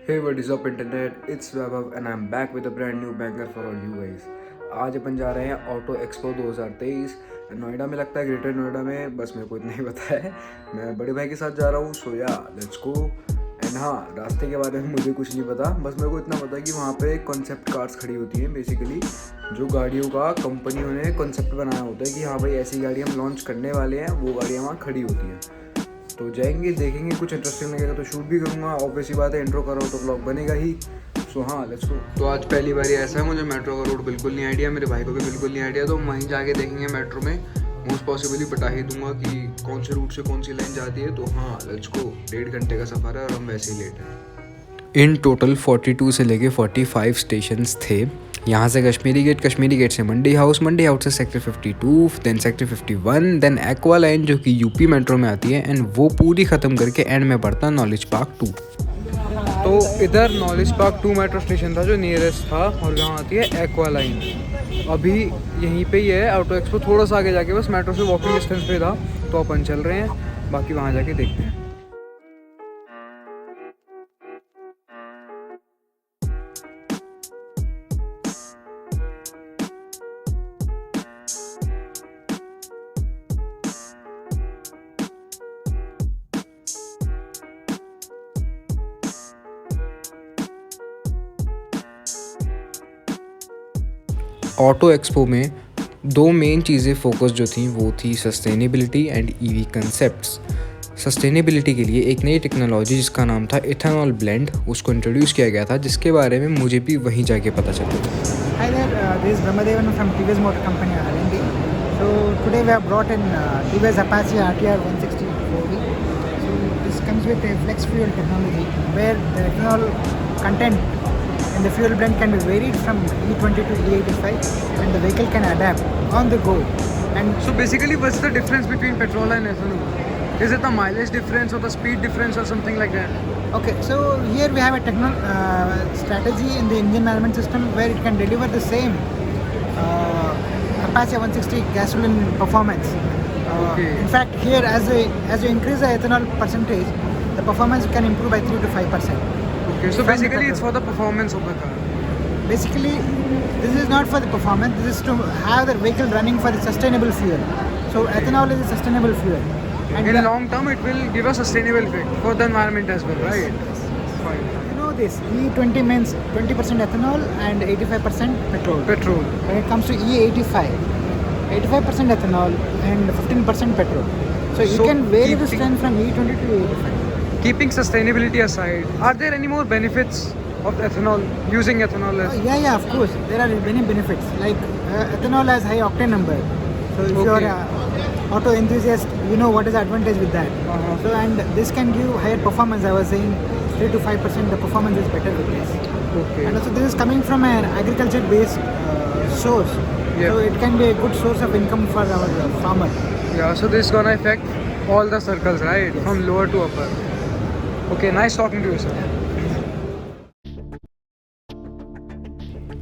Hey, what is up internet? It's Vaibhav and I'm back with a brand new banger for all you guys. आज अपन जा रहे हैं auto expo 2023 Noida में, लगता है ग्रेटर नोएडा में, बस मेरे को इतना ही पता है। मैं बड़े भाई के साथ जा रहा हूँ, सो या लेट्स गो। एंड हाँ, रास्ते के बारे में मुझे कुछ नहीं पता, बस मेरे को इतना पता है कि वहाँ पे कॉन्सेप्ट कार्स खड़ी होती हैं। बेसिकली जो गाड़ियों का कंपनियों ने कॉन्सेप्ट बनाया होता है कि हाँ भाई ऐसी गाड़ी हम लॉन्च करने वाले हैं, वो गाड़ियाँ वहाँ खड़ी होती हैं। तो जाएंगे, देखेंगे, कुछ इंटरेस्टिंग लगेगा तो शूट भी करूँगा। ऑब्वियस ही बात है, इंट्रो करो तो ब्लॉग बनेगा ही। सो हाँ, लेट्स गो। तो आज पहली बार ऐसा है, मुझे मेट्रो का रूट बिल्कुल नहीं आइडिया, मेरे भाई को भी बिल्कुल नहीं आइडिया, तो वहीं जाके देखेंगे मेट्रो में। मोस्ट पॉसिबली बता ही दूंगा कि कौन से रूट से कौन सी लाइन जाती है। तो हाँ, लेट्स गो। 1.5 घंटे का सफ़र है और हम वैसे ही लेट हैं। इन टोटल 42 से लेके 45 स्टेशंस थे। यहाँ से कश्मीरी गेट से मंडी हाउस से sector 52, then sector 51, then aqua line जो कि यूपी मेट्रो में आती है, एंड वो पूरी ख़त्म करके एंड में पड़ता नॉलेज पार्क 2। तो इधर नॉलेज पार्क 2 मेट्रो स्टेशन था जो नियरेस्ट था, और यहाँ आती है एक्वा लाइन। अभी यहीं पे ही है ऑटो एक्सपो, थोड़ा सा आगे जाके बस मेट्रो से वॉकिंग डिस्टेंस पे था। तो अपन चल रहे हैं, बाकी वहाँ जाके देखते हैं। ऑटो एक्सपो में दो मेन चीज़ें फोकस जो थी वो थी sustainability and EV concepts. Sustainability के लिए एक नई टेक्नोलॉजी जिसका नाम था इथेनॉल ब्लेंड, उसको इंट्रोड्यूस किया गया था, जिसके बारे में मुझे भी वहीं जाके पता चला। Hi there, this is Brahmadevan from TVS Motor Company R&D. So today we have brought in TVS Apache RTR 160 4V. So this comes with a flex fuel technology where the ethanol content in the fuel blend can be varied from E20 to E85, and the vehicle can adapt on the go. And So basically, what's the difference between petrol and ethanol? Is it the mileage difference or the speed difference or something like that? okay, so here we have a strategy in the engine management system where it can deliver the same Apache 160 gasoline performance. Okay. In fact, here as you increase the ethanol percentage, the performance can improve by 3 to 5%. Okay, so basically it's for the performance of the car. Basically, this is not for the performance. This is to have the vehicle running for the sustainable fuel. So ethanol is a sustainable fuel. And In long term, it will give a sustainable effect for the environment as well, right? Fine. you know this E20 means 20% ethanol and 85% petrol. Petrol. When it comes to E85, 85% ethanol and 15% petrol. So you So can vary the keeping- strength from E20 to E85. Keeping sustainability aside, are there any more benefits of ethanol, using ethanol as? Yeah, of course. There are many benefits. Like ethanol has high octane number. So if you are Okay. a auto enthusiast, you know what is the advantage with that. Uh-huh. So and this can give higher performance. I was saying 3 to 5% the performance is better with this. Okay. And also this is coming from an agriculture based source. Yeah. So it can be a good source of income for our farmer. Yeah, so this is gonna affect all the circles, right? Yes. From lower to upper. Okay, nice talking to you, sir.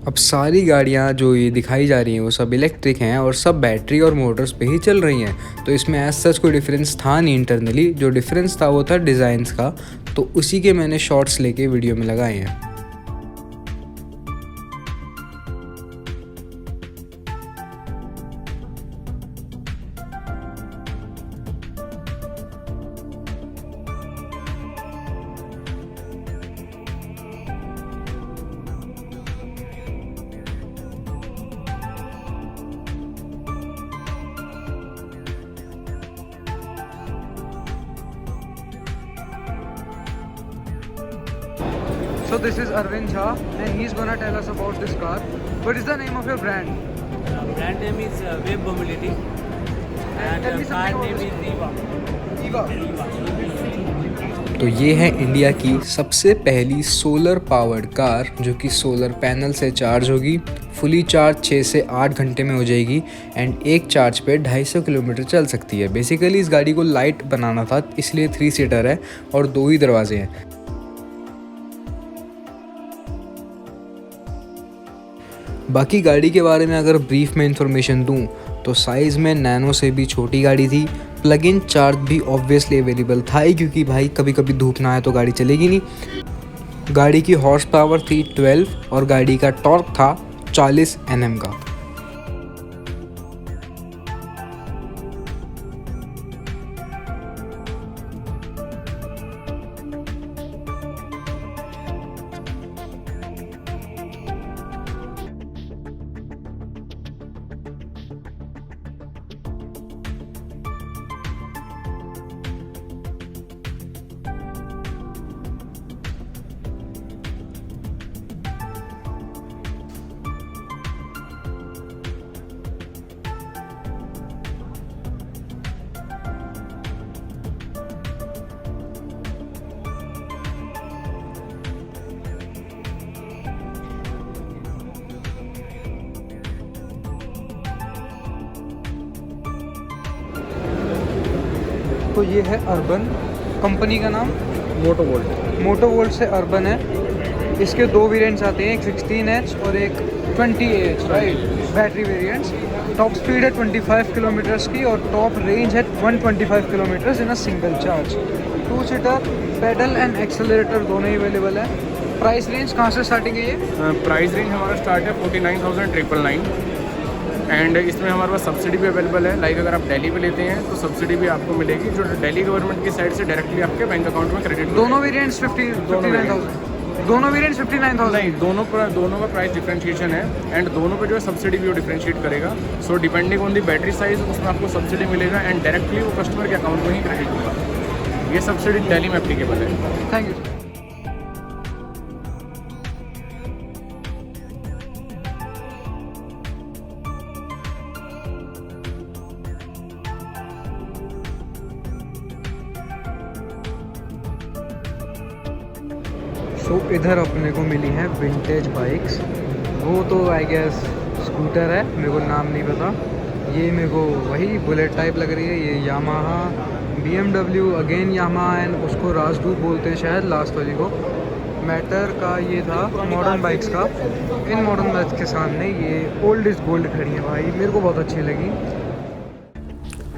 अब सारी गाड़ियाँ जो ये दिखाई जा रही हैं वो सब इलेक्ट्रिक हैं और सब बैटरी और मोटर्स पे ही चल रही हैं। तो इसमें एज सच कोई डिफरेंस था नहीं इंटरनली, जो डिफरेंस था वो था डिज़ाइंस का। तो उसी के मैंने शॉर्ट्स लेके वीडियो में लगाए हैं। So this is Arvind Jha and he's gonna tell us about this car. What is the name of your brand? Brand name is Wave Mobility and Tell me car something name about is Eva. Eva. तो ये है India की सबसे पहली solar powered car जो कि solar panel से charge होगी। फुली चार्ज 6 से 8 घंटे में हो जाएगी एंड एक चार्ज पे 250 किलोमीटर चल सकती है। बेसिकली इस गाड़ी को लाइट बनाना था, इसलिए 3 सीटर है और 2 ही दरवाजे हैं। बाकी गाड़ी के बारे में अगर ब्रीफ में इंफॉर्मेशन दूं तो साइज़ में नैनो से भी छोटी गाड़ी थी। प्लग इन चार्ज भी ऑब्वियसली अवेलेबल था ही, क्योंकि भाई कभी कभी धूप ना आए तो गाड़ी चलेगी नहीं। गाड़ी की हॉर्स पावर थी 12 और गाड़ी का टॉर्क था 40 Nm का। तो ये है अर्बन, कंपनी का नाम मोटोवोल्ट से अर्बन है। इसके दो वेरिएंट्स आते हैं, एक 16H और एक 20AH, right, battery variants. Top speed है 25 किलोमीटर्स की और टॉप रेंज है 125 kilometres in a single charge. 2 seater, pedal and accelerator दोनों ही अवेलेबल है। प्राइस रेंज कहाँ से स्टार्टिंग है ये? प्राइस रेंज हमारा स्टार्ट है 49,999 एंड इसमें हमारे पास सब्सिडी भी अवेलेबल है। लाइक अगर आप दिल्ली पे लेते हैं तो सब्सिडी भी आपको मिलेगी, जो दिल्ली गवर्नमेंट की साइड से डायरेक्टली आपके बैंक अकाउंट में क्रेडिट। दोनों वेरिएंट्स 59,000? दोनों वेरिएंट्स 59,000? नहीं, दोनों का प्राइस डिफरेंशिएशन है एंड दोनों पे जो है सब्सिडी भी वो डिफरेंशिएट करेगा। So depending on the battery size उसमें आपको सब्सिडी मिलेगा एंड डायरेक्टली वो कस्टमर के अकाउंट में ही क्रेडिट होगा। ये सब्सिडी दिल्ली में एप्लीकेबल है। Thank you. सो इधर अपने को मिली है विंटेज बाइक्स। वो तो आई गेस स्कूटर है, मेरे को नाम नहीं पता। ये मेरे को वही बुलेट टाइप लग रही है। ये Yamaha, BMW, again Yamaha and उसको राजदूत बोलते हैं शायद, लास्ट वाली को। मैटर का ये था मॉडर्न बाइक्स का। इन मॉडर्न बाइक्स के सामने ये ओल्ड इज़ गोल्ड खड़ी है भाई, मेरे को बहुत अच्छी लगी।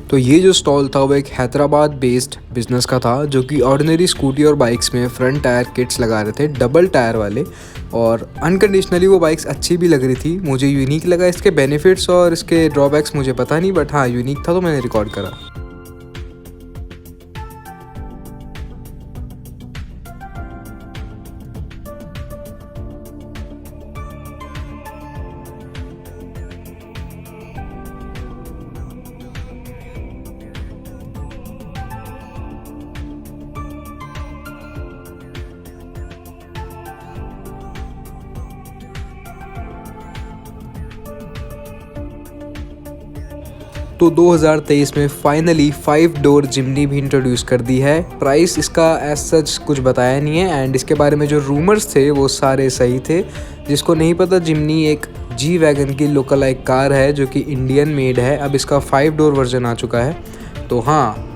तो ये जो स्टॉल था वो एक हैदराबाद बेस्ड बिजनेस का था, जो कि ऑर्डिनरी स्कूटी और बाइक्स में फ्रंट टायर किट्स लगा रहे थे, डबल टायर वाले। और अनकंडीशनली वो बाइक्स अच्छी भी लग रही थी, मुझे यूनिक लगा। इसके बेनिफिट्स और इसके ड्रॉबैक्स मुझे पता नहीं, बट हाँ यूनिक था तो मैंने रिकॉर्ड करा। तो 2023 में फाइनली 5 डोर जिमनी भी इंट्रोड्यूस कर दी है। प्राइस इसका एज सच कुछ बताया नहीं है एंड इसके बारे में जो रूमर्स थे वो सारे सही थे। जिसको नहीं पता, जिमनी एक जी वैगन की लोकल लाइक कार है जो कि इंडियन मेड है। अब इसका 5 डोर वर्जन आ चुका है। तो हाँ,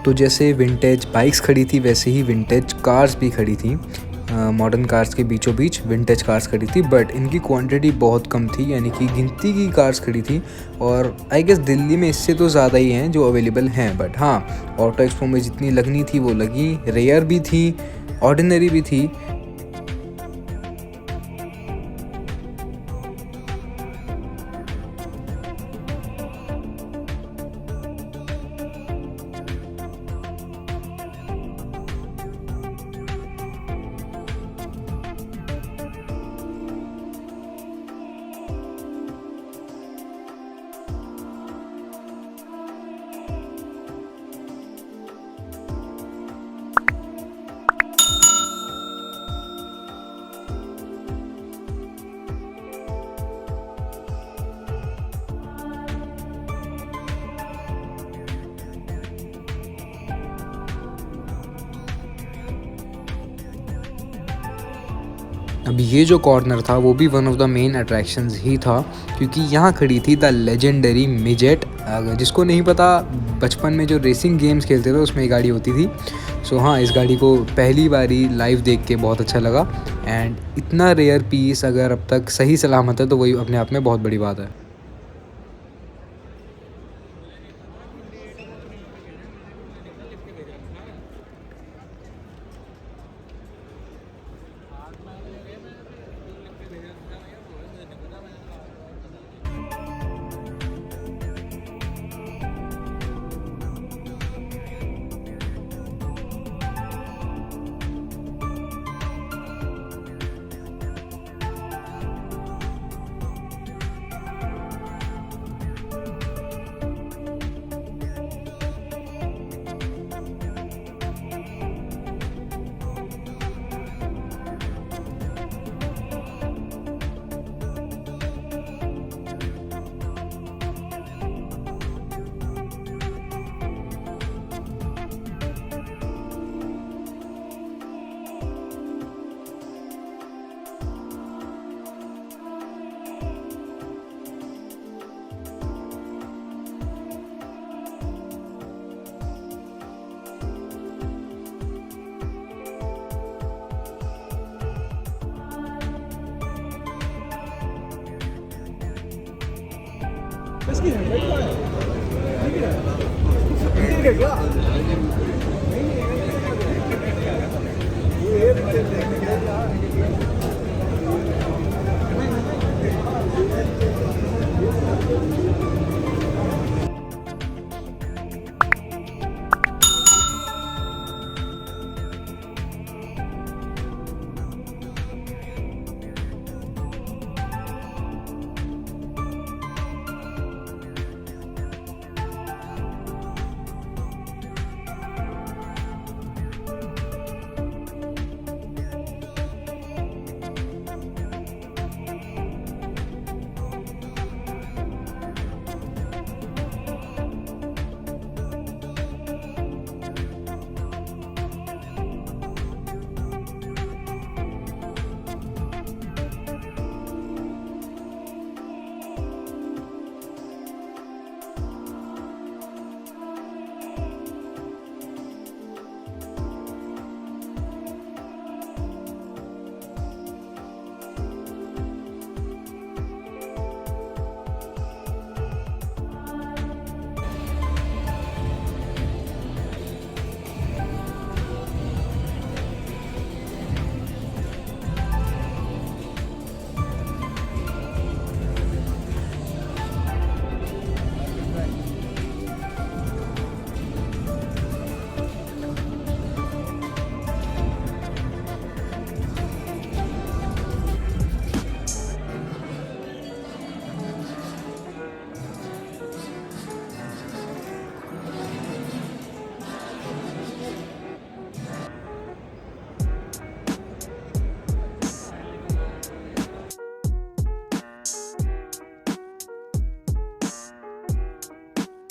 तो जैसे विंटेज बाइक्स खड़ी थी वैसे ही विंटेज कार्स भी खड़ी थी। मॉडर्न कार्स के बीचों बीच विंटेज कार्स खड़ी थी, बट इनकी क्वांटिटी बहुत कम थी, यानी कि गिनती की कार्स खड़ी थी। और आई गेस दिल्ली में इससे तो ज़्यादा ही हैं जो अवेलेबल हैं, बट हाँ ऑटो एक्सपो में जितनी लगनी थी वो लगी। रेयर भी थी, ऑर्डिनरी भी थी। अब ये जो कॉर्नर था वो भी one of the main attractions ही था, क्योंकि यहाँ खड़ी थी द लेजेंडरी मिजेट। जिसको नहीं पता, बचपन में जो रेसिंग गेम्स खेलते थे उसमें ये गाड़ी होती थी। सो हाँ, इस गाड़ी को पहली बारी लाइव देख के बहुत अच्छा लगा। एंड इतना रेयर पीस अगर अब तक सही सलामत है तो वही अपने आप में बहुत बड़ी बात है।